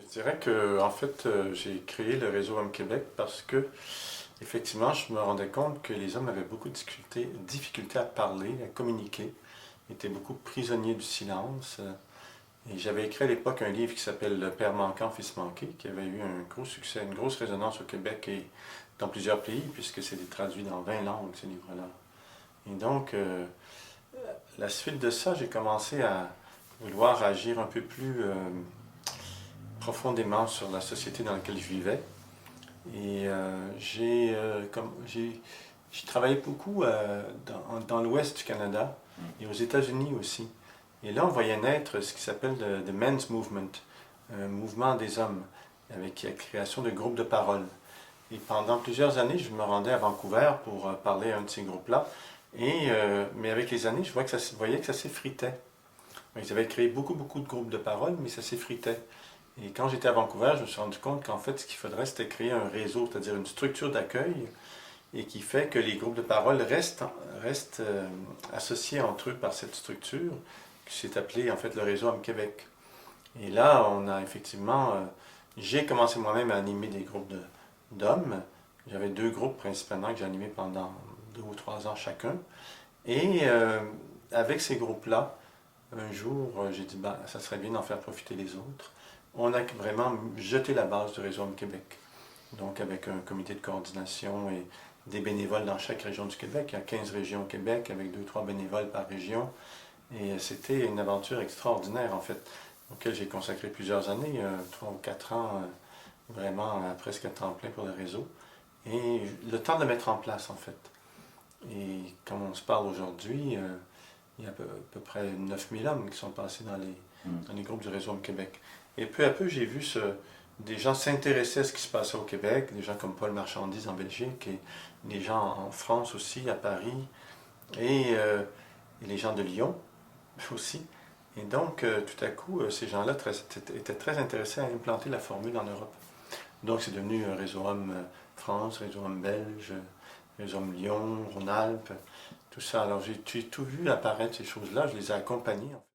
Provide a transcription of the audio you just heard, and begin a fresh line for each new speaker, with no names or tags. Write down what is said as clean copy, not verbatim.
Je dirais que, en fait, j'ai créé le réseau Homme Québec parce que, effectivement, je me rendais compte que les hommes avaient beaucoup de difficultés à parler, à communiquer, étaient beaucoup prisonniers du silence. Et j'avais écrit à l'époque un livre qui s'appelle Le Père manquant, Fils manqué, qui avait eu un gros succès, une grosse résonance au Québec et dans plusieurs pays, puisque c'est traduit dans 20 langues, ce livre-là. Et donc, la suite de ça, j'ai commencé à vouloir agir un peu plus profondément sur la société dans laquelle je vivais. Et j'ai travaillé beaucoup dans l'ouest du Canada et aux États-Unis aussi. Et là, on voyait naître ce qui s'appelle the Men's Movement, un mouvement des hommes, avec la création de groupes de parole. Et pendant plusieurs années, je me rendais à Vancouver pour parler à un de ces groupes-là. Mais avec les années, voyais que ça s'effritait. Ils avaient créé beaucoup de groupes de parole, mais ça s'effritait. Et quand j'étais à Vancouver, je me suis rendu compte qu'en fait, ce qu'il faudrait, c'était créer un réseau, c'est-à-dire une structure d'accueil, et qui fait que les groupes de parole restent associés entre eux par cette structure, qui s'est appelée en fait le réseau Homme Québec. Et là, on a effectivement, j'ai commencé moi-même à animer des groupes d'hommes. J'avais deux groupes principalement que j'ai animés pendant 2 ou 3 ans chacun. Et avec ces groupes-là, un jour, j'ai dit, ben, ça serait bien d'en faire profiter les autres. On a vraiment jeté la base du réseau Homme Québec. Donc, avec un comité de coordination et des bénévoles dans chaque région du Québec. Il y a 15 régions au Québec, avec 2 ou 3 bénévoles par région. Et c'était une aventure extraordinaire, en fait, auquel j'ai consacré plusieurs années, 3 ou 4 ans, vraiment presque à temps plein pour le réseau. Et le temps de le mettre en place, en fait. Et comme on se parle aujourd'hui, il y a à peu près 9000 hommes qui sont passés dans les groupes du réseau Homme Québec. Et peu à peu, j'ai vu des gens s'intéresser à ce qui se passait au Québec, des gens comme Paul Marchandise en Belgique, et des gens en France aussi, à Paris, et les gens de Lyon aussi. Et donc, tout à coup, ces gens-là étaient très intéressés à implanter la formule en Europe. Donc, c'est devenu un réseau Homme France, réseau Homme Belge, réseau Homme Lyon, Rhône-Alpes, tout ça. Alors, j'ai tout vu apparaître ces choses-là, je les ai accompagnés. En fait.